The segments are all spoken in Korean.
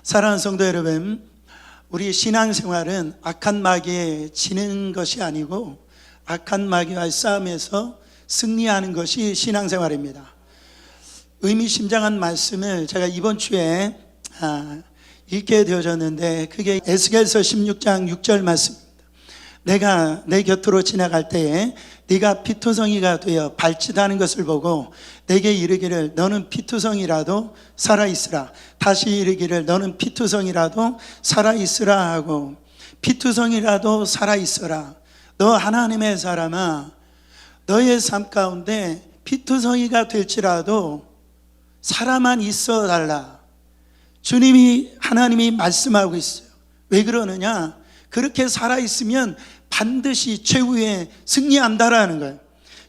사랑하는 성도 여러분, 우리 신앙생활은 악한 마귀에 지는 것이 아니고 악한 마귀와의 싸움에서 승리하는 것이 신앙생활입니다. 의미심장한 말씀을 제가 이번 주에 읽게 되어졌는데, 그게 에스겔서 16장 6절 말씀입니다. 내가 내 곁으로 지나갈 때에 네가 피투성이가 되어 발짓하는 것을 보고 내게 이르기를 너는 피투성이라도 살아있으라. 다시 이르기를 너는 피투성이라도 살아있으라 하고, 피투성이라도 살아있어라. 너 하나님의 사람아, 너의 삶 가운데 피투성이가 될지라도 살아만 있어 달라. 하나님이 말씀하고 있어요. 왜 그러느냐? 그렇게 살아있으면 반드시 최후에 승리한다라는 거예요.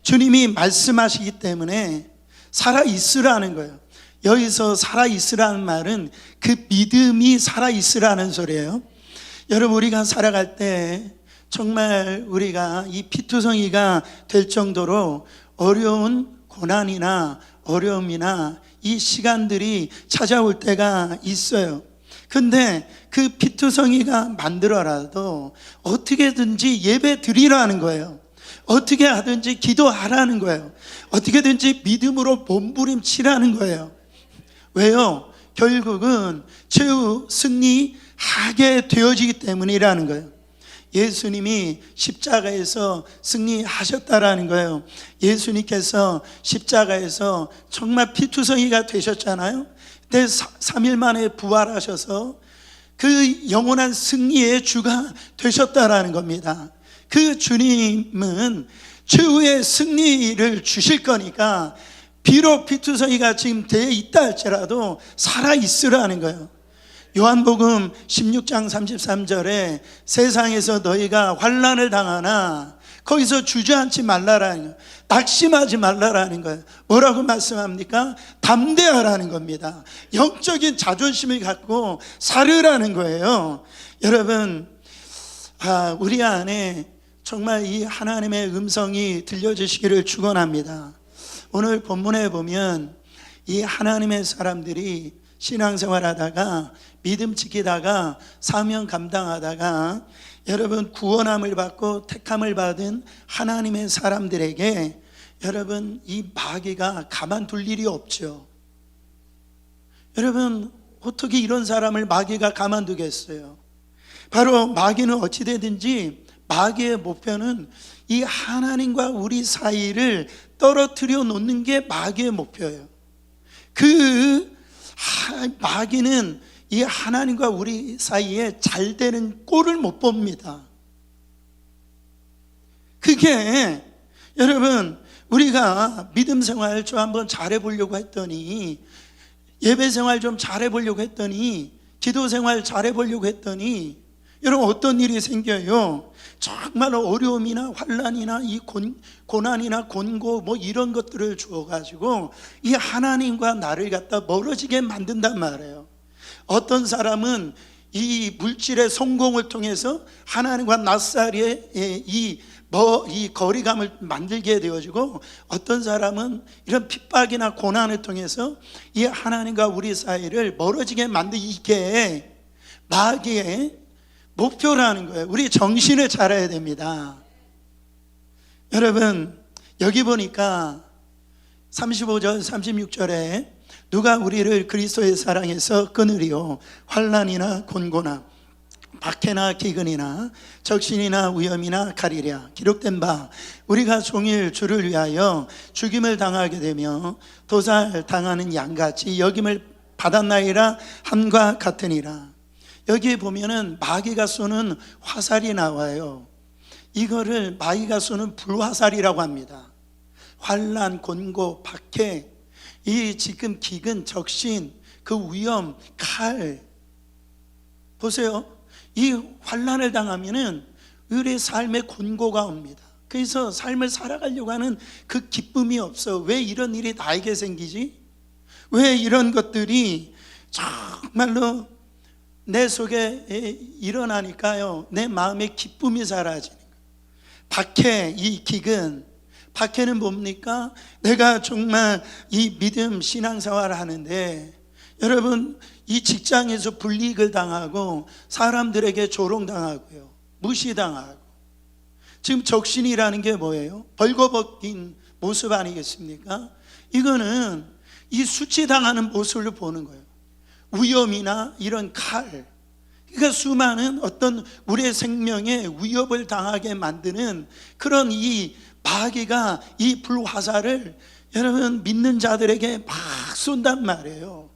주님이 말씀하시기 때문에 살아있으라는 거예요. 여기서 살아있으라는 말은 그 믿음이 살아있으라는 소리예요. 여러분, 우리가 살아갈 때 정말 우리가 이 피투성이가 될 정도로 어려운 고난이나 어려움이나 이 시간들이 찾아올 때가 있어요. 근데 그 피투성이가 만들어라도 어떻게든지 예배 드리라는 거예요. 어떻게 하든지 기도하라는 거예요. 어떻게든지 믿음으로 몸부림치라는 거예요. 왜요? 결국은 최후 승리하게 되어지기 때문이라는 거예요. 예수님이 십자가에서 승리하셨다라는 거예요. 예수님께서 십자가에서 정말 피투성이가 되셨잖아요. 그때 3일 만에 부활하셔서 그 영원한 승리의 주가 되셨다라는 겁니다. 그 주님은 최후의 승리를 주실 거니까 비록 피투성이가 지금 되어 있다 할지라도 살아있으라는 거예요. 요한복음 16장 33절에 세상에서 너희가 환난을 당하나 거기서 주저앉지 말라라는 거예요. 낙심하지 말라라는 거예요. 뭐라고 말씀합니까? 담대하라는 겁니다. 영적인 자존심을 갖고 살으라는 거예요. 여러분, 우리 안에 정말 이 하나님의 음성이 들려주시기를 축원합니다. 오늘 본문에 보면 이 하나님의 사람들이 신앙생활하다가 믿음 지키다가 사명 감당하다가 여러분 구원함을 받고 택함을 받은 하나님의 사람들에게 여러분 이 마귀가 가만둘 일이 없죠. 여러분, 어떻게 이런 사람을 마귀가 가만두겠어요? 바로 마귀는 어찌되든지 마귀의 목표는 이 하나님과 우리 사이를 떨어뜨려 놓는 게 마귀의 목표예요. 마귀는 이 하나님과 우리 사이에 잘 되는 꼴을 못 봅니다. 그게 여러분, 우리가 믿음 생활 좀 한번 잘해 보려고 했더니, 예배 생활 좀 잘해 보려고 했더니, 기도 생활 잘해 보려고 했더니 여러분 어떤 일이 생겨요? 정말로 어려움이나 환난이나 이 고난이나 곤고 뭐 이런 것들을 주어가지고 이 하나님과 나를 갖다 멀어지게 만든단 말이에요. 어떤 사람은 이 물질의 성공을 통해서 하나님과 나 사이의 이 거리감을 만들게 되어지고, 어떤 사람은 이런 핍박이나 고난을 통해서 이 하나님과 우리 사이를 멀어지게 만들게 마귀의 목표라는 거예요. 우리 정신을 차려야 됩니다. 여러분, 여기 보니까 35절 36절에 누가 우리를 그리스도의 사랑에서 끊으리요? 환난이나 곤고나 박해나 기근이나 적신이나 위험이나 가리랴. 기록된 바 우리가 종일 주를 위하여 죽임을 당하게 되며 도살 당하는 양같이 여김을 받았나이라 함과 같으니라. 여기에 보면은 마귀가 쏘는 화살이 나와요. 이거를 마귀가 쏘는 불화살이라고 합니다. 환난, 곤고, 박해, 이 지금 기근, 적신, 그 위험, 칼. 보세요. 이 환난을 당하면은 우리의 삶에 곤고가 옵니다. 그래서 삶을 살아가려고 하는 그 기쁨이 없어. 왜 이런 일이 나에게 생기지? 왜 이런 것들이 정말로 내 속에 일어나니까요, 내 마음에 기쁨이 사라지는 거예요. 박해, 이 기근, 박해는 뭡니까? 내가 정말 이 믿음 신앙생활을 하는데 여러분, 이 직장에서 불이익을 당하고 사람들에게 조롱당하고요, 무시당하고, 지금 적신이라는 게 뭐예요? 벌거벗긴 모습 아니겠습니까? 이거는 이 수치당하는 모습을 보는 거예요. 위험이나 이런 칼, 그러니까 수많은 어떤 우리의 생명에 위협을 당하게 만드는 그런 이 마귀가 이 불화살을 여러분 믿는 자들에게 막 쏜단 말이에요.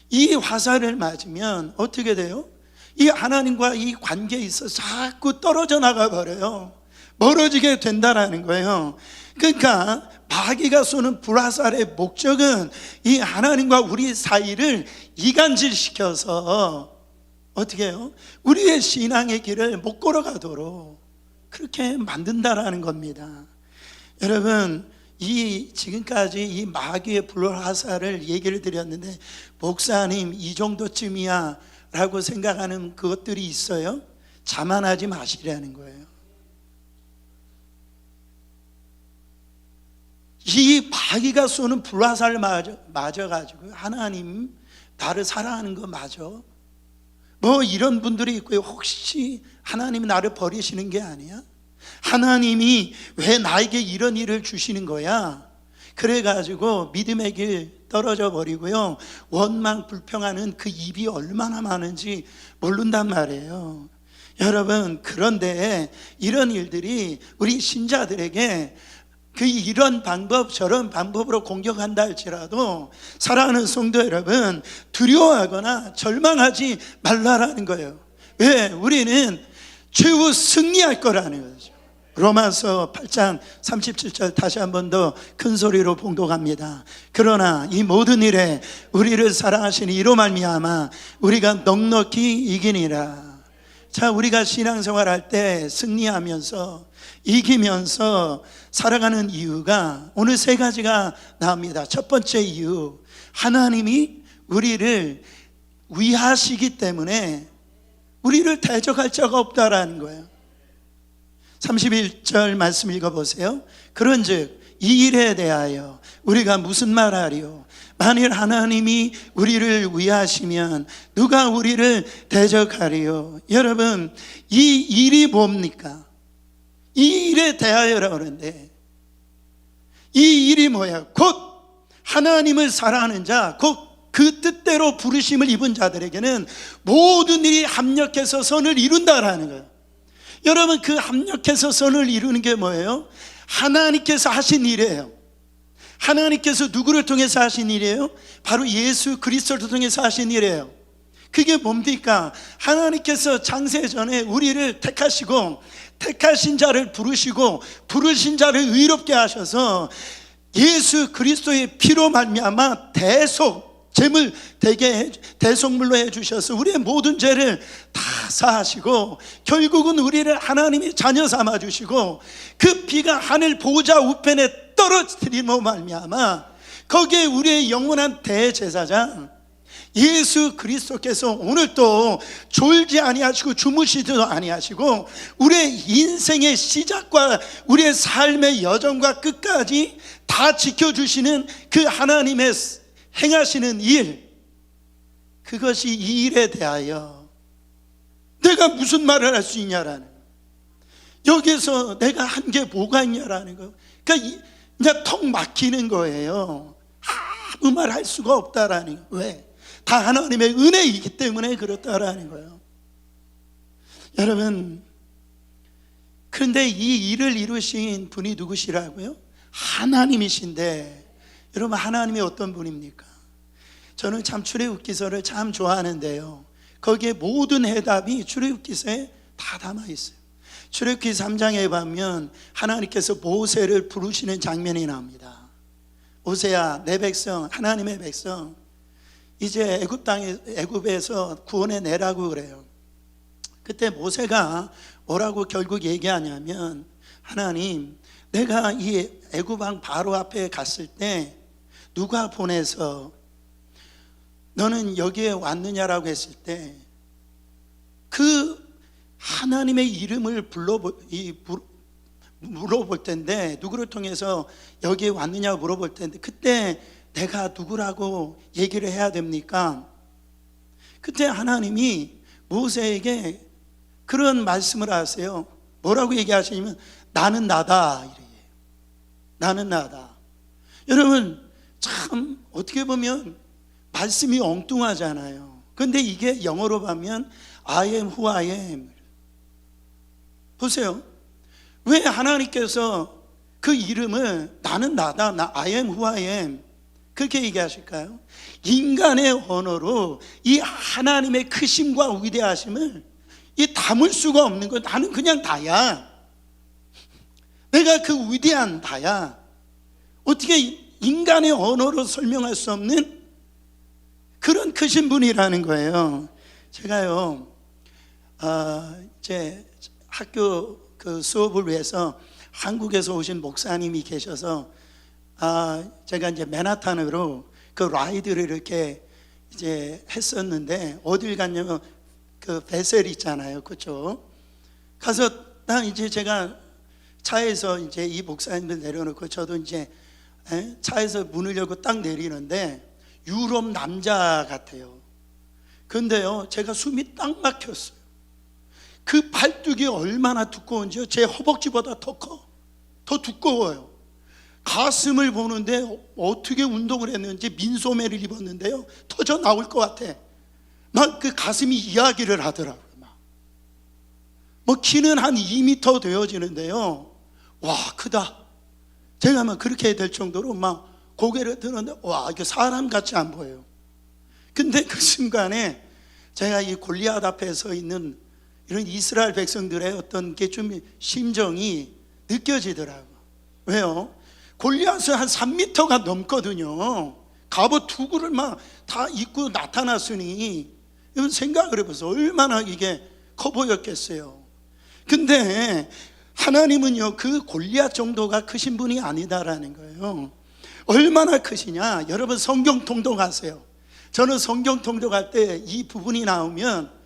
이 화살을 맞으면 어떻게 돼요? 이 하나님과 이 관계에 있어서 자꾸 떨어져 나가 버려요. 멀어지게 된다라는 거예요. 그러니까 마귀가 쏘는 불화살의 목적은 이 하나님과 우리 사이를 이간질시켜서 어떻게 해요? 우리의 신앙의 길을 못 걸어가도록 그렇게 만든다라는 겁니다. 여러분, 이 지금까지 이 마귀의 불화살을 얘기를 드렸는데, 목사님 이 정도쯤이야 라고 생각하는 그것들이 있어요? 자만하지 마시라는 거예요. 이 마귀가 쏘는 불화살을 맞아가지고 하나님 나를 사랑하는 거 맞아? 뭐 이런 분들이 있고요. 혹시 하나님이 나를 버리시는 게 아니야? 하나님이 왜 나에게 이런 일을 주시는 거야? 그래가지고 믿음의 길 떨어져 버리고요, 원망 불평하는 그 입이 얼마나 많은지 모른단 말이에요. 여러분, 그런데 이런 일들이 우리 신자들에게 이런 방법 저런 방법으로 공격한다 할지라도 사랑하는 성도 여러분, 두려워하거나 절망하지 말라라는 거예요. 왜? 우리는 최후 승리할 거라는 거죠. 로마서 8장 37절 다시 한 번 더 큰 소리로 봉독합니다. 그러나 이 모든 일에 우리를 사랑하시는 이로 말미암아 우리가 넉넉히 이기니라. 자, 우리가 신앙생활할 때 승리하면서 이기면서 살아가는 이유가 오늘 세 가지가 나옵니다. 첫 번째 이유, 하나님이 우리를 위하시기 때문에 우리를 대적할 자가 없다라는 거예요. 31절 말씀 읽어보세요. 그런즉 이 일에 대하여 우리가 무슨 말하리요? 만일 하나님이 우리를 위하시면 누가 우리를 대적하리요? 여러분, 이 일이 뭡니까? 이 일에 대하여라고 하는데, 이 일이 뭐야? 곧 하나님을 사랑하는 자, 곧 그 뜻대로 부르심을 입은 자들에게는 모든 일이 합력해서 선을 이룬다라는 거예요. 여러분, 그 합력해서 선을 이루는 게 뭐예요? 하나님께서 하신 일이에요. 하나님께서 누구를 통해서 하신 일이에요? 바로 예수 그리스도를 통해서 하신 일이에요. 그게 뭡니까? 하나님께서 창세전에 우리를 택하시고 택하신 자를 부르시고 부르신 자를 의롭게 하셔서 예수 그리스도의 피로 말미암아 제물 되게 대속물로 해주셔서 우리의 모든 죄를 다 사하시고 결국은 우리를 하나님의 자녀 삼아주시고 그 피가 하늘 보좌 우편에 떨어뜨림으로 말미암아 거기에 우리의 영원한 대제사장 예수 그리스도께서 오늘도 졸지 아니하시고 주무시지도 아니하시고 우리의 인생의 시작과 우리의 삶의 여정과 끝까지 다 지켜주시는 그 하나님의 행하시는 일, 그것이 이 일에 대하여 내가 무슨 말을 할 수 있냐라는, 여기서 내가 한 게 뭐가 있냐라는 거. 그러니까 이제 턱 막히는 거예요. 아무 말 할 수가 없다라는 거. 왜? 다 하나님의 은혜이기 때문에 그렇다라는 거예요. 여러분, 그런데 이 일을 이루신 분이 누구시라고요? 하나님이신데, 여러분, 하나님이 어떤 분입니까? 저는 참 출애굽기서를 참 좋아하는데요, 거기에 모든 해답이 출애굽기서에 다 담아 있어요. 출애굽기 3장에 보면 하나님께서 모세를 부르시는 장면이 나옵니다. 모세야, 내 백성, 하나님의 백성 이제 애굽에서 구원해 내라고 그래요. 그때 모세가 뭐라고 결국 얘기하냐면, 하나님, 내가 이 애굽 왕 바로 앞에 갔을 때 누가 보내서 너는 여기에 왔느냐라고 했을 때 그 하나님의 이름을 물어볼 텐데, 누구를 통해서 여기에 왔느냐고 물어볼 텐데, 그때 내가 누구라고 얘기를 해야 됩니까? 그때 하나님이 모세에게 그런 말씀을 하세요. 뭐라고 얘기하시냐면 나는 나다 이래요. 나는 나다. 여러분 참 어떻게 보면 말씀이 엉뚱하잖아요. 근데 이게 영어로 보면 I am who I am. 보세요. 왜 하나님께서 그 이름을 나는 나다, 나 I am who I am 그렇게 얘기하실까요? 인간의 언어로 이 하나님의 크심과 위대하심을 이 담을 수가 없는 거예요. 나는 그냥 다야. 내가 그 위대한 다야. 어떻게 인간의 언어로 설명할 수 없는 그런 크신 분이라는 거예요. 제가요, 제 학교 그 수업을 위해서 한국에서 오신 목사님이 계셔서, 제가 이제 맨하탄으로 그 라이드를 이렇게 이제 했었는데, 어딜 갔냐면 그 베셀 있잖아요, 그렇죠? 가서 난 이제 제가 차에서 이제 이 목사님들 내려놓고 저도 이제 차에서 문을 열고 딱 내리는데 유럽 남자 같아요. 근데요, 제가 숨이 딱 막혔어요. 그 발뚝이 얼마나 두꺼운지요? 제 허벅지보다 더 커, 더 두꺼워요. 가슴을 보는데 어떻게 운동을 했는지 민소매를 입었는데요, 터져 나올 것 같아. 막 그 가슴이 이야기를 하더라고요. 뭐 키는 한 2m 되어지는데요, 와 크다. 제가 막 그렇게 될 정도로 막 고개를 드는데 와 이게 사람 같이 안 보여요. 근데 그 순간에 제가 이 골리앗 앞에 서 있는 이런 이스라엘 백성들의 어떤 게 좀 심정이 느껴지더라고요. 왜요? 골리앗은 한 3m가 넘거든요. 갑옷 투구를 막 다 입고 나타났으니 이런 생각을 해보세요. 얼마나 이게 커 보였겠어요. 근데 하나님은요, 그 골리앗 정도가 크신 분이 아니다라는 거예요. 얼마나 크시냐? 여러분 성경 통독하세요. 저는 성경 통독할 때 이 부분이 나오면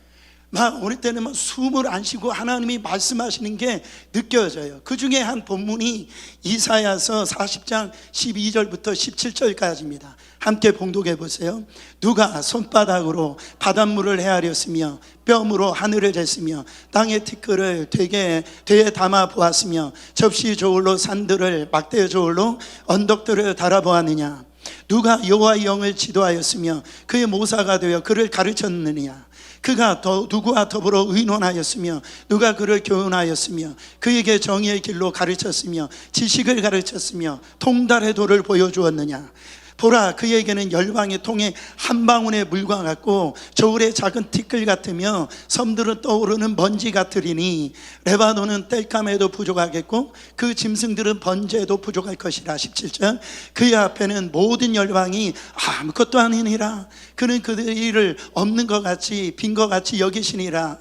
막 어느 때는 막 숨을 안 쉬고 하나님이 말씀하시는 게 느껴져요. 그 중에 한 본문이 이사야서 40장 12절부터 17절까지입니다. 함께 봉독해 보세요. 누가 손바닥으로 바닷물을 헤아렸으며 뼘으로 하늘을 쟀으며 땅의 티끌을 되에 담아 보았으며 접시 저울로 산들을 막대 저울로 언덕들을 달아보았느냐? 누가 여호와의 영을 지도하였으며 그의 모사가 되어 그를 가르쳤느냐? 그가 누구와 더불어 의논하였으며 누가 그를 교훈하였으며 그에게 정의의 길로 가르쳤으며 지식을 가르쳤으며 통달의 도를 보여주었느냐? 보라, 그에게는 열방의 통에 한 방울의 물과 같고 저울의 작은 티끌 같으며 섬들은 떠오르는 먼지 같으리니 레바논은 땔감에도 부족하겠고 그 짐승들은 번제에도 부족할 것이라. 17절. 그의 앞에는 모든 열방이 아무것도 아니니라. 그는 그들의 일을 없는 것 같이 빈 것 같이 여기시니라.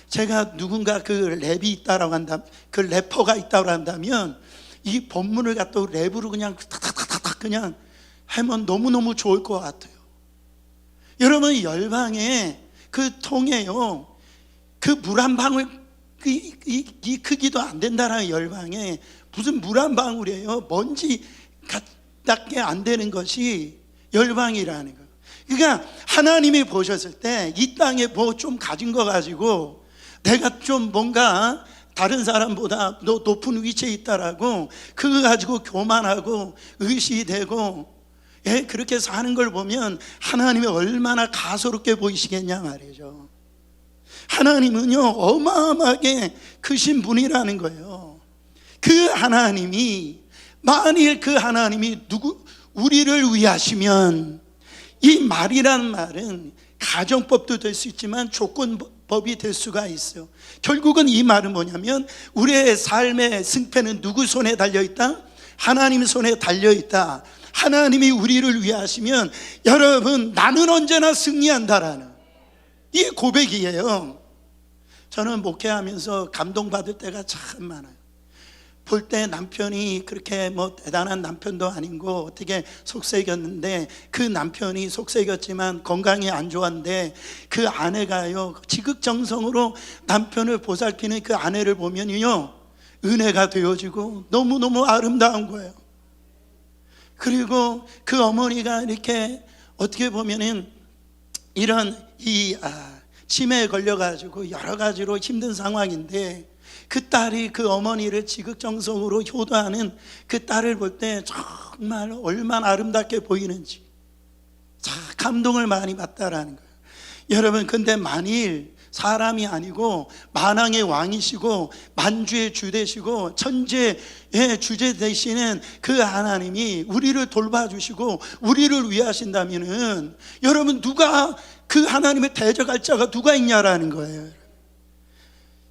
제가 누군가 그 랩이 있다라고 한다면, 그 래퍼가 있다고 한다면 이 본문을 갖다 랩으로 그냥 탁탁탁탁 그냥 하면 너무너무 좋을 것 같아요. 여러분 열방에 그 통에요, 그 물 한 방울 이 크기도 안 된다는 열방에 무슨 물 한 방울이에요. 먼지 같게 안 되는 것이 열방이라는 거예요. 그러니까 하나님이 보셨을 때 이 땅에 뭐 좀 가진 거 가지고 내가 좀 뭔가 다른 사람보다 높은 위치에 있다라고 그거 가지고 교만하고 의식이 되고 그렇게 사는 걸 보면 하나님이 얼마나 가소롭게 보이시겠냐 말이죠. 하나님은요 어마어마하게 크신 분이라는 거예요. 그 하나님이, 만일 그 하나님이 우리를 위하시면, 이 말이라는 말은 가정법도 될 수 있지만 조건법이 될 수가 있어요. 결국은 이 말은 뭐냐면 우리의 삶의 승패는 누구 손에 달려있다? 하나님 손에 달려있다. 하나님이 우리를 위하시면 여러분 나는 언제나 승리한다라는 이 고백이에요. 저는 목회하면서 감동받을 때가 참 많아요. 볼 때 남편이 그렇게 뭐 대단한 남편도 아니고 어떻게 속썩였는데, 그 남편이 속썩였지만 건강이 안 좋았는데 그 아내가요 지극정성으로 남편을 보살피는 그 아내를 보면요 은혜가 되어지고 너무너무 아름다운 거예요. 그리고 그 어머니가 이렇게 어떻게 보면은 이런 치매에 걸려가지고 여러 가지로 힘든 상황인데, 그 딸이 그 어머니를 지극정성으로 효도하는 그 딸을 볼 때 정말 얼마나 아름답게 보이는지 감동을 많이 받다라는 거예요. 여러분, 근데 만일 사람이 아니고 만왕의 왕이시고 만주의 주 되시고 천재의 주제 되시는 그 하나님이 우리를 돌봐주시고 우리를 위하신다면은, 여러분, 누가 그 하나님을 대적할 자가 누가 있냐라는 거예요.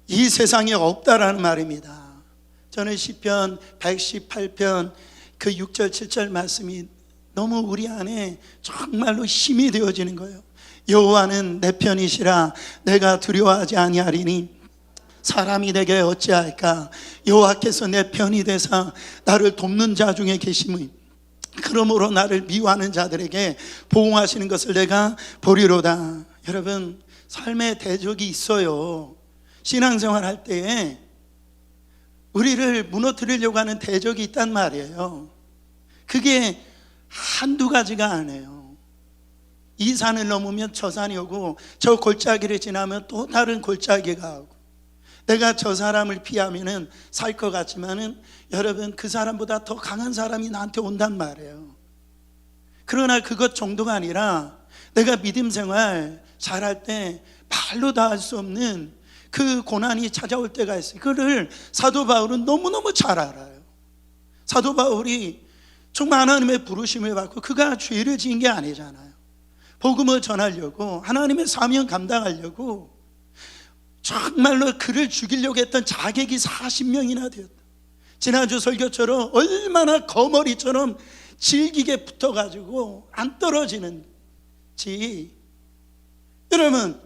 이 세상에 없다라는 말입니다. 저는 시편 118편 그 6절 7절 말씀이 너무 우리 안에 정말로 힘이 되어지는 거예요. 여호와는 내 편이시라 내가 두려워하지 아니하리니 사람이 내게 어찌할까. 여호와께서 내 편이 되사 나를 돕는 자 중에 계심이, 그러므로 나를 미워하는 자들에게 보응하시는 것을 내가 보리로다. 여러분, 삶의 대적이 있어요. 신앙생활 할 때에 우리를 무너뜨리려고 하는 대적이 있단 말이에요. 그게 한두 가지가 아니에요. 이 산을 넘으면 저 산이 오고, 저 골짜기를 지나면 또 다른 골짜기가 오고, 내가 저 사람을 피하면은 살 것 같지만은 여러분, 그 사람보다 더 강한 사람이 나한테 온단 말이에요. 그러나 그것 정도가 아니라 내가 믿음 생활 잘할 때 말로 다 할 수 없는 그 고난이 찾아올 때가 있어요. 그거를 사도 바울은 너무너무 잘 알아요. 사도 바울이 정말 하나님의 부르심을 받고 그가 죄를 지은 게 아니잖아요. 복음을 전하려고, 하나님의 사명 감당하려고 정말로 그를 죽이려고 했던 자객이 40명이나 되었다. 지난주 설교처럼 얼마나 거머리처럼 질기게 붙어가지고 안 떨어지는지. 여러분,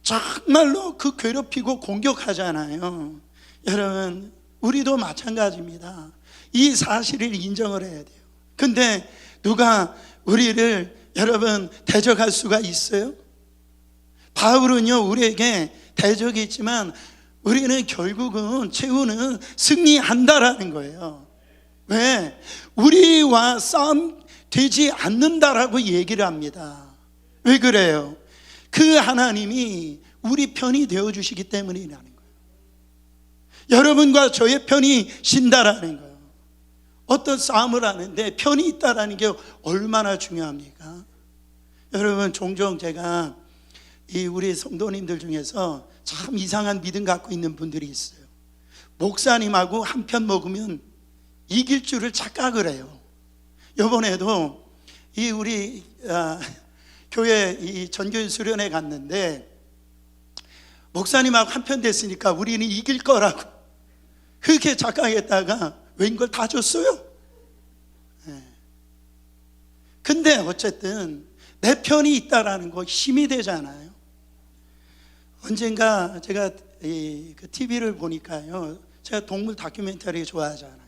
정말로 그 괴롭히고 공격하잖아요. 여러분, 우리도 마찬가지입니다. 이 사실을 인정을 해야 돼요. 근데 누가 우리를 여러분 대적할 수가 있어요? 바울은요, 우리에게 대적이 있지만 우리는 결국은 최후는 승리한다라는 거예요. 왜? 우리와 싸움 되지 않는다라고 얘기를 합니다. 왜 그래요? 그 하나님이 우리 편이 되어주시기 때문이라는 거예요. 여러분과 저의 편이 신다라는 거예요. 어떤 싸움을 하는데 편이 있다라는 게 얼마나 중요합니까? 여러분, 종종 제가 우리 성도님들 중에서 참 이상한 믿음 갖고 있는 분들이 있어요. 목사님하고 한 편 먹으면 이길 줄을 착각을 해요. 이번에도 우리 교회 전교인 수련회 갔는데 목사님하고 한 편 됐으니까 우리는 이길 거라고 그렇게 착각했다가 웬걸 다 줬어요. 근데 어쨌든 내 편이 있다라는 거 힘이 되잖아요. 언젠가 제가 그 TV를 보니까요, 제가 동물 다큐멘터리 좋아하잖아요.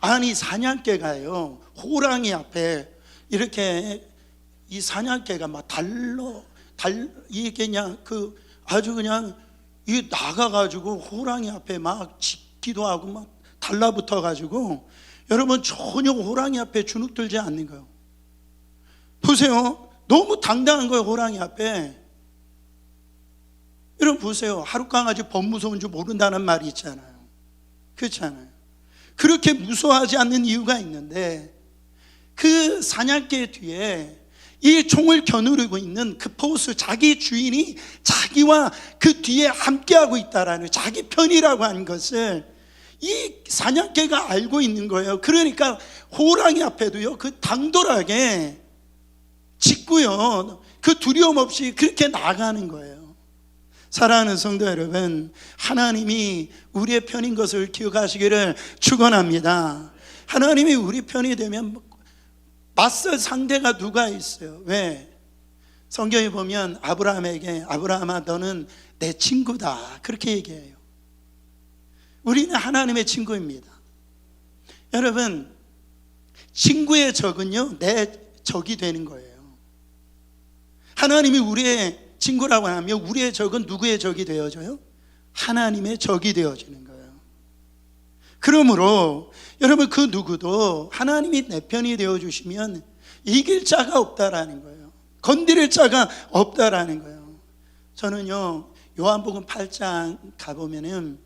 아니, 사냥개가요, 호랑이 앞에 이렇게 이 사냥개가 막 이게 그냥 아주 그냥 이 나가가지고 호랑이 앞에 막 짖기도 하고 막 달라붙어가지고, 여러분, 전혀 호랑이 앞에 주눅들지 않는 거예요. 보세요. 너무 당당한 거예요, 호랑이 앞에. 여러분 보세요. 하룻강아지 범 무서운 줄 모른다는 말이 있잖아요. 그렇잖아요. 그렇게 무서워하지 않는 이유가 있는데, 그 사냥개 뒤에 이 총을 겨누르고 있는 그 포스, 자기 주인이 자기와 그 뒤에 함께하고 있다라는, 자기 편이라고 하는 것을 이 사냥개가 알고 있는 거예요. 그러니까 호랑이 앞에도요, 그 당돌하게 짖고요, 그 두려움 없이 그렇게 나가는 거예요. 사랑하는 성도 여러분, 하나님이 우리의 편인 것을 기억하시기를 축원합니다. 하나님이 우리 편이 되면 맞설 상대가 누가 있어요? 왜? 성경에 보면 아브라함에게, 아브라함아 너는 내 친구다, 그렇게 얘기해요. 우리는 하나님의 친구입니다. 여러분, 친구의 적은요, 내 적이 되는 거예요. 하나님이 우리의 친구라고 하면 우리의 적은 누구의 적이 되어져요? 하나님의 적이 되어지는 거예요. 그러므로 여러분, 그 누구도 하나님이 내 편이 되어주시면 이길 자가 없다라는 거예요. 건드릴 자가 없다라는 거예요. 저는요, 요한복음 8장 가보면은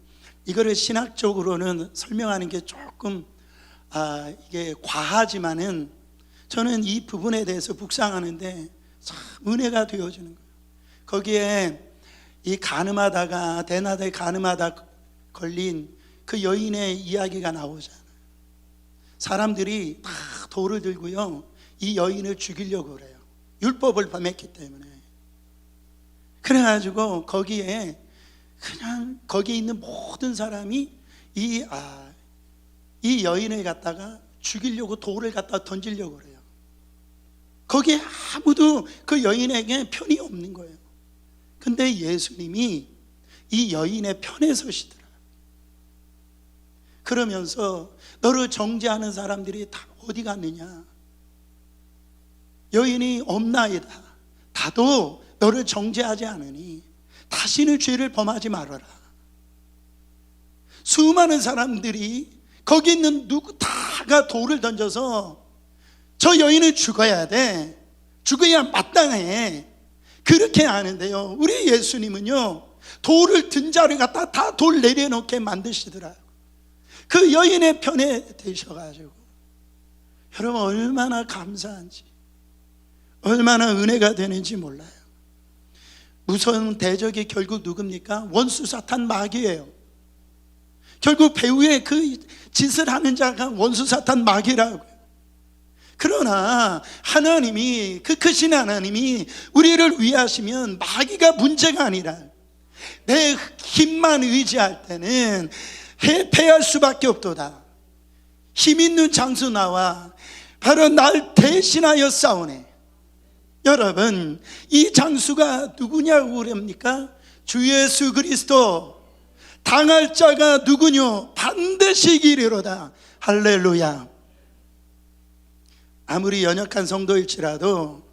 이거를 신학적으로는 설명하는 게 조금 이게 과하지만은 저는 이 부분에 대해서 묵상하는데 참 은혜가 되어지는 거예요. 거기에 이 가늠하다가 대낮에 가늠하다 걸린 그 여인의 이야기가 나오잖아요. 사람들이 다 돌을 들고요, 이 여인을 죽이려고 그래요. 율법을 범했기 때문에. 그래가지고 거기에 그냥 거기에 있는 모든 사람이 이 여인을 갖다가 죽이려고 돌을 갖다 던지려고 그래요. 거기에 아무도 그 여인에게 편이 없는 거예요. 근데 예수님이 이 여인의 편에 서시더라. 그러면서 너를 정죄하는 사람들이 다 어디 갔느냐? 여인이 없나이다. 다도 너를 정죄하지 않으니 다시는 죄를 범하지 말아라. 수많은 사람들이 거기 있는 누구 다가 돌을 던져서 저 여인은 죽어야 돼, 죽어야 마땅해, 그렇게 하는데요, 우리 예수님은요 돌을 든 자를 갖다 다 돌 내려놓게 만드시더라고요. 그 여인의 편에 되셔가지고 여러분, 얼마나 감사한지, 얼마나 은혜가 되는지 몰라요. 무서운 대적이 결국 누굽니까? 원수 사탄 마귀예요. 결국 배후에 그 짓을 하는 자가 원수 사탄 마귀라고요. 그러나 하나님이, 그 크신 하나님이 우리를 위하시면 마귀가 문제가 아니라 내 힘만 의지할 때는 패할 수밖에 없도다. 힘 있는 장수 나와 바로 날 대신하여 싸우네. 여러분, 이 장수가 누구냐고 그럽니까? 주 예수 그리스도. 당할 자가 누구뇨? 반드시 이기리로다. 할렐루야. 아무리 연약한 성도일지라도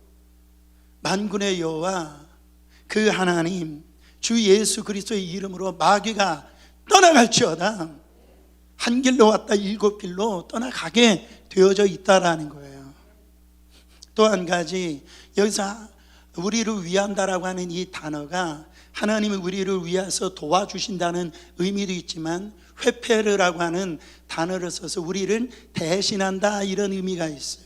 만군의 여호와 그 하나님 주 예수 그리스도의 이름으로 마귀가 떠나갈지어다. 한 길로 왔다 7길로 떠나가게 되어져 있다라는 거예요. 또 한 가지, 여기서 우리를 위한다라고 하는 이 단어가 하나님은 우리를 위해서 도와주신다는 의미도 있지만 회페르라고 하는 단어를 써서 우리를 대신한다, 이런 의미가 있어요.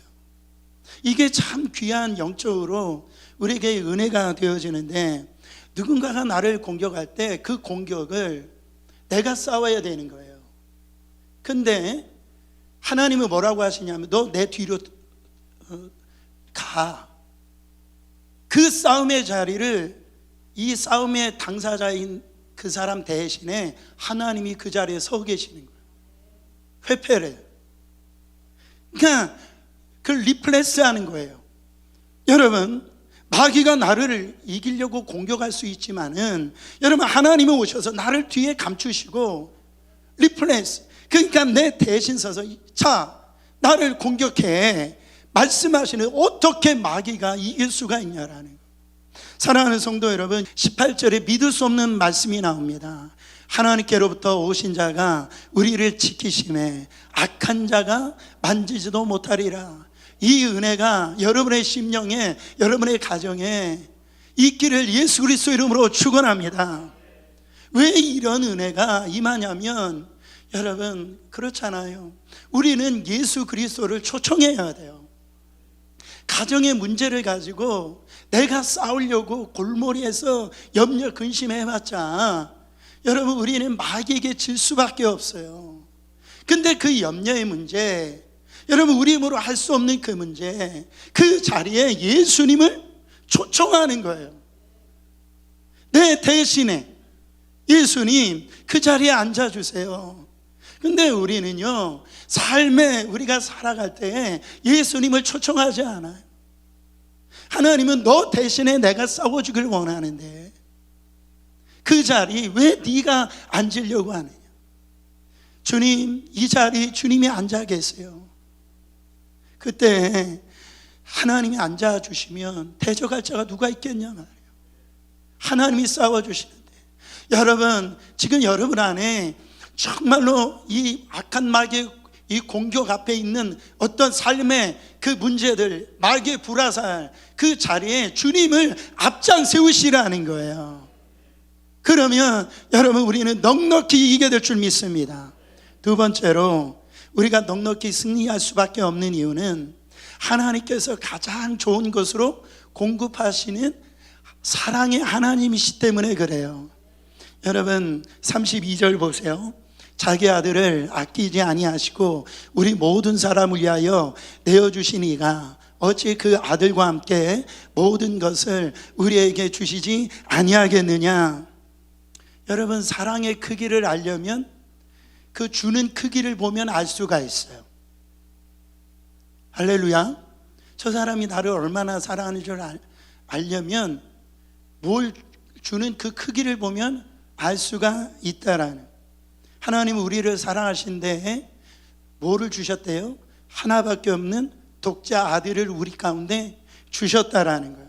이게 참 귀한 영적으로 우리에게 은혜가 되어지는데, 누군가가 나를 공격할 때 그 공격을 내가 싸워야 되는 거예요. 근데 하나님은 뭐라고 하시냐면, 너 내 뒤로 가. 그 싸움의 자리를, 이 싸움의 당사자인 그 사람 대신에 하나님이 그 자리에 서 계시는 거예요. 회패를. 그러니까 그 리플레스 하는 거예요. 여러분, 마귀가 나를 이기려고 공격할 수 있지만은, 여러분, 하나님이 오셔서 나를 뒤에 감추시고 리플레스, 그러니까 내 대신 서서 자, 나를 공격해 말씀하시는, 어떻게 마귀가 이길 수가 있냐라는 거예요. 사랑하는 성도 여러분, 18절에 믿을 수 없는 말씀이 나옵니다. 하나님께로부터 오신 자가 우리를 지키심에 악한 자가 만지지도 못하리라. 이 은혜가 여러분의 심령에, 여러분의 가정에 있기를 예수 그리스도 이름으로 축원합니다. 왜 이런 은혜가 임하냐면, 여러분, 그렇잖아요. 우리는 예수 그리스도를 초청해야 돼요. 가정의 문제를 가지고 내가 싸우려고 골머리에서 염려 근심해봤자, 여러분, 우리는 마귀에게 질 수밖에 없어요. 근데 그 염려의 문제, 여러분, 우리 힘으로 할 수 없는 그 문제, 그 자리에 예수님을 초청하는 거예요. 내 대신에 예수님 그 자리에 앉아주세요. 근데 우리는요, 삶에 우리가 살아갈 때 예수님을 초청하지 않아요. 하나님은 너 대신에 내가 싸워주길 원하는데 그 자리 왜 네가 앉으려고 하느냐? 주님, 이 자리 주님이 앉아 계세요. 그때 하나님이 앉아주시면 대적할 자가 누가 있겠냐 말이에요. 하나님이 싸워주시는데, 여러분, 지금 여러분 안에 정말로 이 악한 마귀의 이 공격 앞에 있는 어떤 삶의 그 문제들, 마귀의 불화살, 그 자리에 주님을 앞장 세우시라는 거예요. 그러면 여러분, 우리는 넉넉히 이기게 될 줄 믿습니다. 두 번째로 우리가 넉넉히 승리할 수밖에 없는 이유는 하나님께서 가장 좋은 것으로 공급하시는 사랑의 하나님이시 때문에 그래요. 여러분, 32절 보세요. 자기 아들을 아끼지 아니하시고 우리 모든 사람을 위하여 내어주신 이가 어찌 그 아들과 함께 모든 것을 우리에게 주시지 아니하겠느냐. 여러분, 사랑의 크기를 알려면 그 주는 크기를 보면 알 수가 있어요. 할렐루야. 저 사람이 나를 얼마나 사랑하는 줄 알려면 뭘 주는 그 크기를 보면 알 수가 있다라는. 하나님은 우리를 사랑하신데 뭐를 주셨대요? 하나밖에 없는 독자 아들을 우리 가운데 주셨다라는 거예요.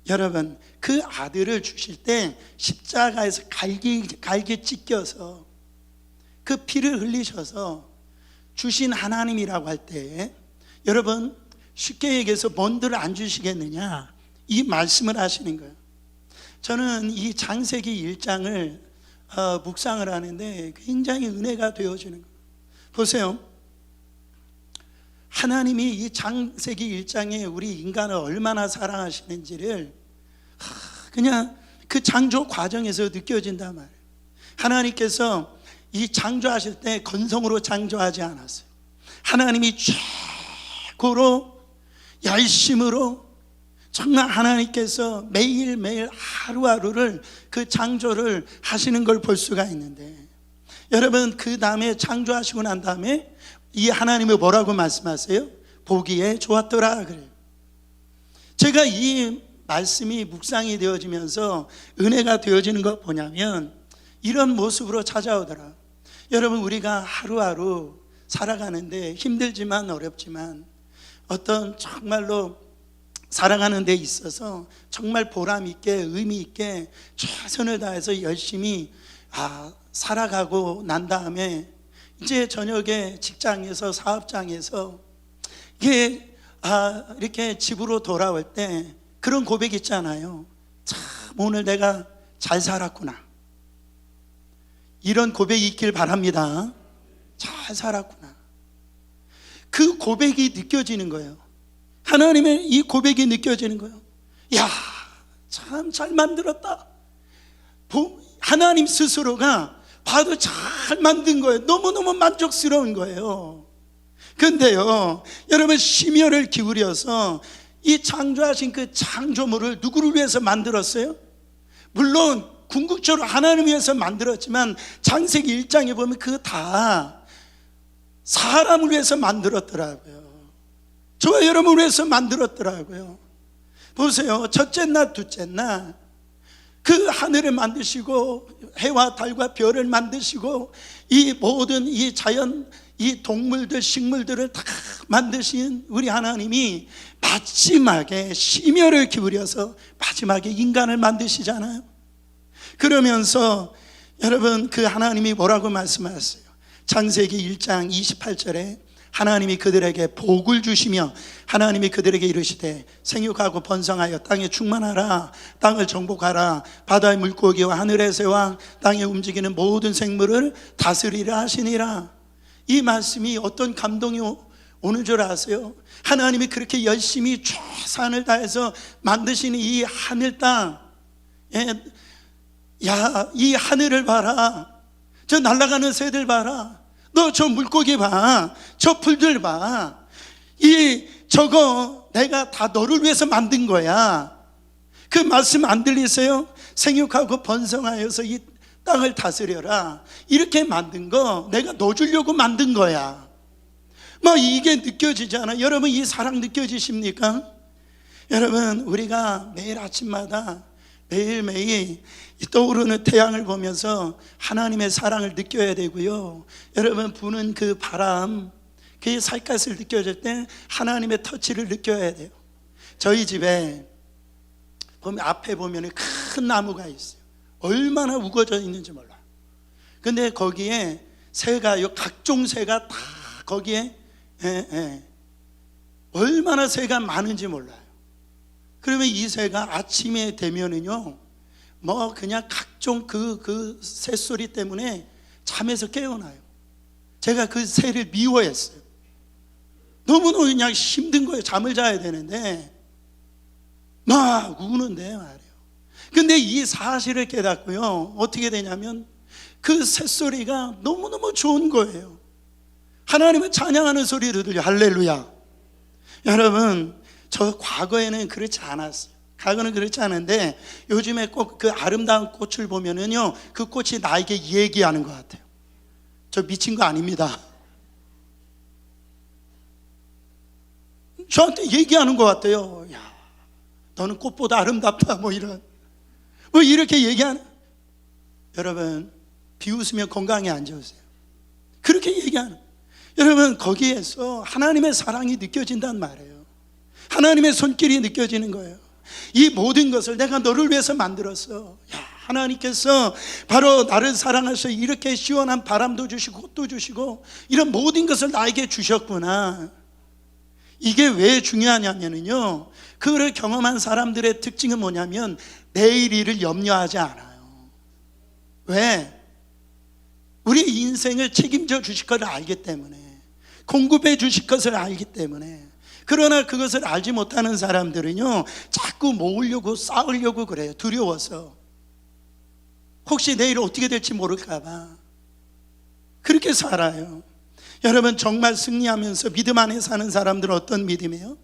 여러분, 그 아들을 주실 때 십자가에서 갈게 찢겨서 그 피를 흘리셔서 주신 하나님이라고 할 때, 여러분, 쉽게 얘기해서 뭔들 안 주시겠느냐, 이 말씀을 하시는 거예요. 저는 이 창세기 1장을 묵상을 하는데 굉장히 은혜가 되어지는 거예요. 보세요. 하나님이 이 창세기 1장에 우리 인간을 얼마나 사랑하시는지를 그냥 그 창조 과정에서 느껴진단 말이에요. 하나님께서 이 창조하실 때 건성으로 창조하지 않았어요. 하나님이 최고로 열심으로 정말 하나님께서 매일매일 하루하루를 그 창조를 하시는 걸 볼 수가 있는데, 여러분, 그 다음에 창조하시고 난 다음에 이 하나님이 뭐라고 말씀하세요? 보기에 좋았더라 그래요. 제가 이 말씀이 묵상이 되어지면서 은혜가 되어지는 거 뭐냐면 이런 모습으로 찾아오더라. 여러분, 우리가 하루하루 살아가는데 힘들지만 어렵지만 어떤 정말로 살아가는 데 있어서 정말 보람 있게 의미 있게 최선을 다해서 열심히 살아가고 난 다음에 이제 저녁에 직장에서 사업장에서 이게 이렇게 집으로 돌아올 때 그런 고백 있잖아요. 참 오늘 내가 잘 살았구나, 이런 고백이 있길 바랍니다. 잘 살았구나. 그 고백이 느껴지는 거예요. 하나님의 이 고백이 느껴지는 거예요. 야, 참 잘 만들었다. 하나님 스스로가 봐도 잘 만든 거예요. 너무너무 만족스러운 거예요. 그런데요, 여러분, 심혈을 기울여서 이 창조하신 그 창조물을 누구를 위해서 만들었어요? 물론 궁극적으로 하나님을 위해서 만들었지만 창세기 1장에 보면 그거 다 사람을 위해서 만들었더라고요. 저와 여러분을 위해서 만들었더라고요. 보세요. 첫째 날, 둘째 날 그 하늘을 만드시고 해와 달과 별을 만드시고 이 모든 이 자연, 이 동물들, 식물들을 다 만드신 우리 하나님이 마지막에 심혈을 기울여서 마지막에 인간을 만드시잖아요. 그러면서 여러분, 그 하나님이 뭐라고 말씀하셨어요? 창세기 1장 28절에 하나님이 그들에게 복을 주시며 하나님이 그들에게 이르시되 생육하고 번성하여 땅에 충만하라, 땅을 정복하라, 바다의 물고기와 하늘의 새와 땅에 움직이는 모든 생물을 다스리라 하시니라. 이 말씀이 어떤 감동이 오는 줄 아세요? 하나님이 그렇게 열심히 최선을 다해서 만드시는 이 하늘 땅, 야, 이 하늘을 봐라, 저 날아가는 새들 봐라, 너 저 물고기 봐, 저 풀들 봐, 저거 내가 다 너를 위해서 만든 거야. 그 말씀 안 들리세요? 생육하고 번성하여서 이 땅을 다스려라, 이렇게 만든 거 내가 너 주려고 만든 거야. 이게 느껴지잖아. 여러분, 이 사랑 느껴지십니까? 여러분, 우리가 매일 아침마다 매일매일 떠오르는 태양을 보면서 하나님의 사랑을 느껴야 되고요. 여러분, 부는 그 바람, 그 살갗을 느껴질 때 하나님의 터치를 느껴야 돼요. 저희 집에 보면 앞에 보면 큰 나무가 있어요. 얼마나 우거져 있는지 몰라요. 근데 거기에 새가요, 각종 새가 다 거기에 얼마나 새가 많은지 몰라요. 그러면 이 새가 아침에 되면은요, 뭐 그냥 각종 그 새소리 때문에 잠에서 깨어나요. 제가 그 새를 미워했어요. 너무너무 그냥 힘든 거예요. 잠을 자야 되는데 막 우는데 말이에요. 근데 이 사실을 깨닫고요, 어떻게 되냐면 그 새소리가 너무너무 좋은 거예요. 하나님을 찬양하는 소리를 들려. 할렐루야. 여러분, 저 과거에는 그렇지 않았어요. 과거는 그렇지 않은데 요즘에 꼭 그 아름다운 꽃을 보면은요, 그 꽃이 나에게 얘기하는 것 같아요. 저 미친 거 아닙니다. 저한테 얘기하는 것 같아요. 야, 너는 꽃보다 아름답다, 뭐 이렇게 얘기하는. 여러분, 비웃으면 건강에 안 좋으세요. 그렇게 얘기하는. 여러분, 거기에서 하나님의 사랑이 느껴진단 말이에요. 하나님의 손길이 느껴지는 거예요. 이 모든 것을 내가 너를 위해서 만들었어. 야, 하나님께서 바로 나를 사랑하셔서 이렇게 시원한 바람도 주시고 꽃도 주시고 이런 모든 것을 나에게 주셨구나. 이게 왜 중요하냐면요, 그걸 경험한 사람들의 특징은 뭐냐면 내일 일을 염려하지 않아요. 왜? 우리 인생을 책임져 주실 것을 알기 때문에, 공급해 주실 것을 알기 때문에. 그러나 그것을 알지 못하는 사람들은요, 자꾸 모으려고 쌓으려고 그래요. 두려워서. 혹시 내일 어떻게 될지 모를까 봐 그렇게 살아요. 여러분, 정말 승리하면서 믿음 안에 사는 사람들은 어떤 믿음이에요?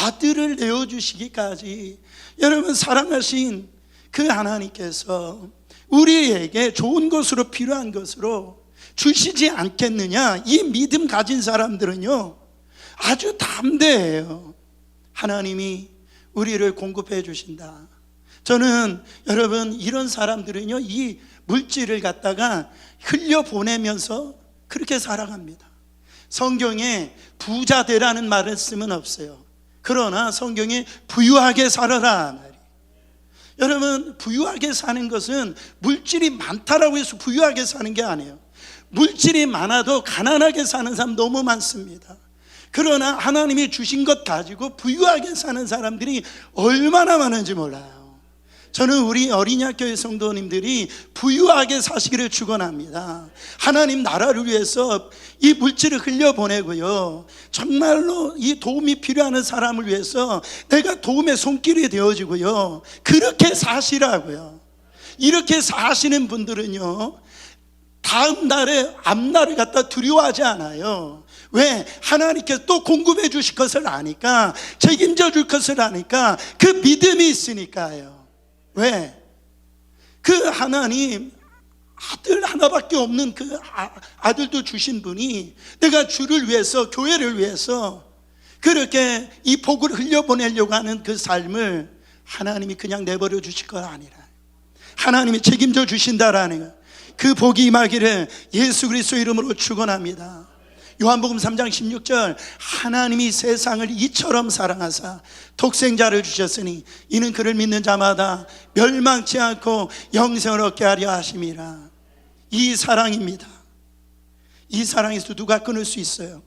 아들을 내어주시기까지 여러분 사랑하신 그 하나님께서 우리에게 좋은 것으로, 필요한 것으로 주시지 않겠느냐. 이 믿음 가진 사람들은요 아주 담대해요. 하나님이 우리를 공급해 주신다. 저는 여러분, 이런 사람들은요 이 물질을 갖다가 흘려보내면서 그렇게 살아갑니다. 성경에 부자 되라는 말씀은 없어요. 그러나 성경에 부유하게 살아라 말이에요. 여러분, 부유하게 사는 것은 물질이 많다라고 해서 부유하게 사는 게 아니에요. 물질이 많아도 가난하게 사는 사람 너무 많습니다. 그러나 하나님이 주신 것 가지고 부유하게 사는 사람들이 얼마나 많은지 몰라요. 저는 우리 어린이학교의 성도님들이 부유하게 사시기를 축원합니다. 하나님 나라를 위해서 이 물질을 흘려보내고요, 정말로 이 도움이 필요한 사람을 위해서 내가 도움의 손길이 되어지고요, 그렇게 사시라고요. 이렇게 사시는 분들은요 다음 날에 앞날을 갖다 두려워하지 않아요. 왜? 하나님께서 또 공급해 주실 것을 아니까, 책임져 줄 것을 아니까, 그 믿음이 있으니까요. 왜? 그 하나님, 아들 하나밖에 없는 그 아들도 주신 분이 내가 주를 위해서, 교회를 위해서 그렇게 이 복을 흘려보내려고 하는 그 삶을 하나님이 그냥 내버려 주실 것 아니라 하나님이 책임져 주신다라는 것, 그 복이 임하기를 예수 그리스도 이름으로 축원합니다. 요한복음 3장 16절, 하나님이 세상을 이처럼 사랑하사 독생자를 주셨으니 이는 그를 믿는 자마다 멸망치 않고 영생을 얻게 하려 하심이라. 이 사랑입니다. 이 사랑에서 누가 끊을 수 있어요?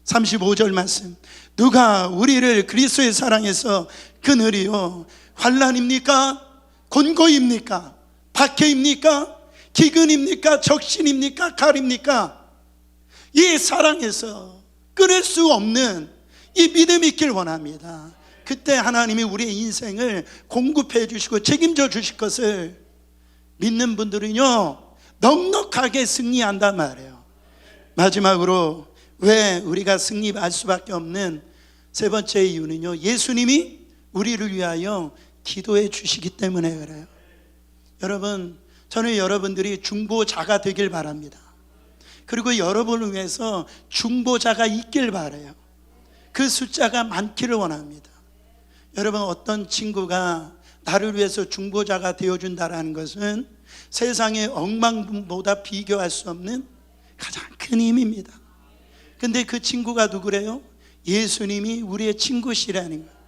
35절 말씀, 누가 우리를 그리스도의 사랑에서 끊으리요? 환난입니까? 곤고입니까? 박해입니까? 기근입니까? 적신입니까? 칼입니까? 이 사랑에서 끊을 수 없는 이 믿음이 있길 원합니다. 그때 하나님이 우리의 인생을 공급해 주시고 책임져 주실 것을 믿는 분들은요 넉넉하게 승리한단 말이에요. 마지막으로 왜 우리가 승리할 수밖에 없는 세 번째 이유는요, 예수님이 우리를 위하여 기도해 주시기 때문에 그래요. 여러분, 저는 여러분들이 중보자가 되길 바랍니다. 그리고 여러분을 위해서 중보자가 있길 바라요. 그 숫자가 많기를 원합니다. 여러분, 어떤 친구가 나를 위해서 중보자가 되어준다는 것은 세상의 억만보다 비교할 수 없는 가장 큰 힘입니다. 근데 그 친구가 누구래요? 예수님이 우리의 친구시라는 거예요.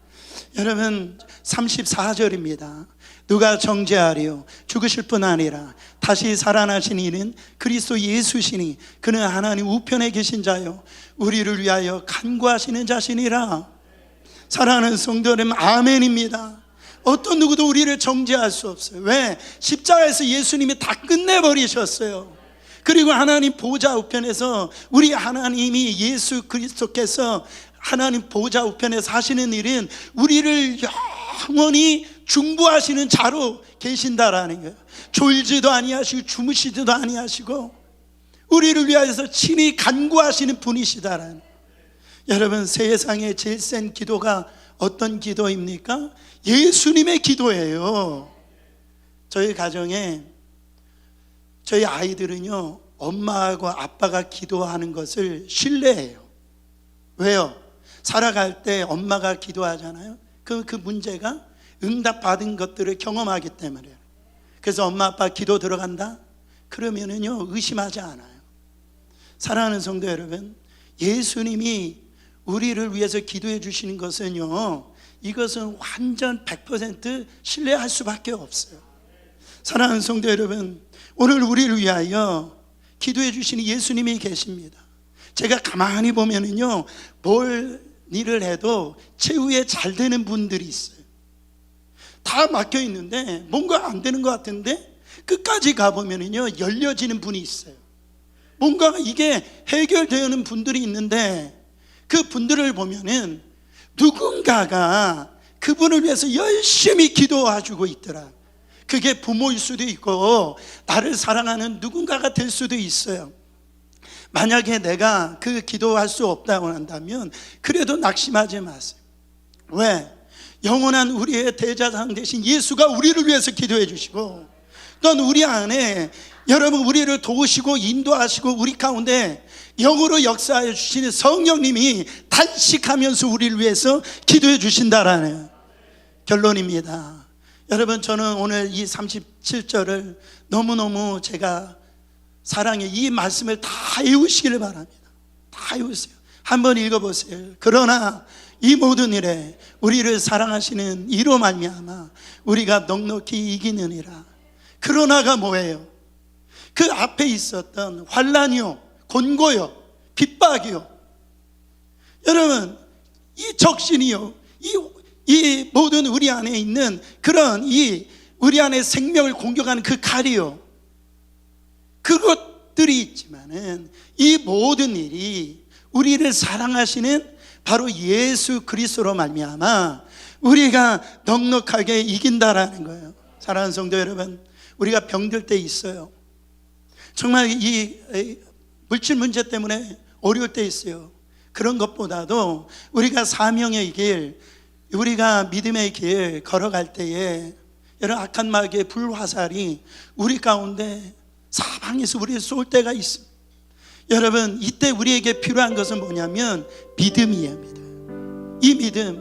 여러분 34절입니다. 누가 정죄하리요? 죽으실 뿐 아니라 다시 살아나신 이는 그리스도 예수시니 그는 하나님 우편에 계신 자요 우리를 위하여 간구하시는 자시니라. 사랑하는 성도 여러분, 아멘입니다. 어떤 누구도 우리를 정죄할 수 없어요. 왜? 십자가에서 예수님이 다 끝내버리셨어요. 그리고 하나님 보좌 우편에서 우리 하나님이 예수 그리스도께서 하나님 보좌 우편에서 하시는 일은 우리를 영원히 중보하시는 자로 계신다라는 거예요. 졸지도 아니하시고 주무시지도 아니하시고 우리를 위하여서 친히 간구하시는 분이시다라는 거예요. 여러분, 세상에 제일 센 기도가 어떤 기도입니까? 예수님의 기도예요. 저희 가정에 저희 아이들은요, 엄마하고 아빠가 기도하는 것을 신뢰해요. 왜요? 살아갈 때 엄마가 기도하잖아요. 그 문제가 응답받은 것들을 경험하기 때문에요. 그래서 엄마 아빠 기도 들어간다? 그러면은요, 의심하지 않아요. 사랑하는 성도 여러분, 예수님이 우리를 위해서 기도해 주시는 것은요, 이것은 완전 100% 신뢰할 수밖에 없어요. 사랑하는 성도 여러분, 오늘 우리를 위하여 기도해 주시는 예수님이 계십니다. 제가 가만히 보면은요, 뭘 일을 해도 최후에 잘 되는 분들이 있어요. 다 막혀 있는데 뭔가 안 되는 것 같은데 끝까지 가보면은요, 열려지는 분이 있어요. 뭔가 이게 해결되는 분들이 있는데 그 분들을 보면은 누군가가 그분을 위해서 열심히 기도해주고 있더라. 그게 부모일 수도 있고 나를 사랑하는 누군가가 될 수도 있어요. 만약에 내가 그 기도할 수 없다고 한다면 그래도 낙심하지 마세요. 왜? 영원한 우리의 대제사장 되신 예수가 우리를 위해서 기도해 주시고 또 우리 안에 여러분 우리를 도우시고 인도하시고 우리 가운데 영으로 역사해 주시는 성령님이 단식하면서 우리를 위해서 기도해 주신다라는 결론입니다. 여러분, 저는 오늘 이 37절을 너무너무 제가 사랑해 이 말씀을 다 외우시기를 바랍니다. 다 외우세요. 한번 읽어보세요. 그러나 이 모든 일에 우리를 사랑하시는 이로 말미암아 우리가 넉넉히 이기느니라. 그러나가 뭐예요? 그 앞에 있었던 환난이요, 곤고요, 핍박이요, 여러분 이 적신이요, 이 모든 우리 안에 있는 그런 이 우리 안에 생명을 공격하는 그 칼이요, 그것들이 있지만은 이 모든 일이 우리를 사랑하시는 바로 예수 그리스도로 말미암아 우리가 넉넉하게 이긴다라는 거예요. 사랑하는 성도 여러분, 우리가 병들 때 있어요. 정말 이 물질 문제 때문에 어려울 때 있어요. 그런 것보다도 우리가 사명의 길, 우리가 믿음의 길 걸어갈 때에 여러 악한 마귀의 불화살이 우리 가운데 사방에서 우리를 쏠 때가 있습니다. 여러분, 이때 우리에게 필요한 것은 뭐냐면 믿음이에요. 믿음. 이 믿음,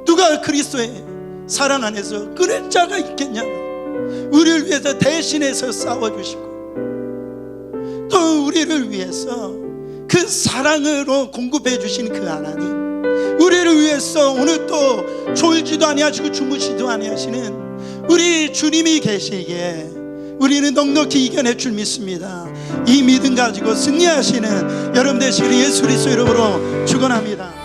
누가 그리스도의 사랑 안에서 끊을 자가 있겠냐? 우리를 위해서 대신해서 싸워주시고 또 우리를 위해서 그 사랑으로 공급해 주신 그 하나님, 우리를 위해서 오늘 또 졸지도 아니하시고 주무시도 아니하시는 우리 주님이 계시기에 우리는 넉넉히 이겨낼 줄 믿습니다. 이 믿음 가지고 승리하시는 여러분 되시기를 예수 그리스도 이름으로 축원합니다.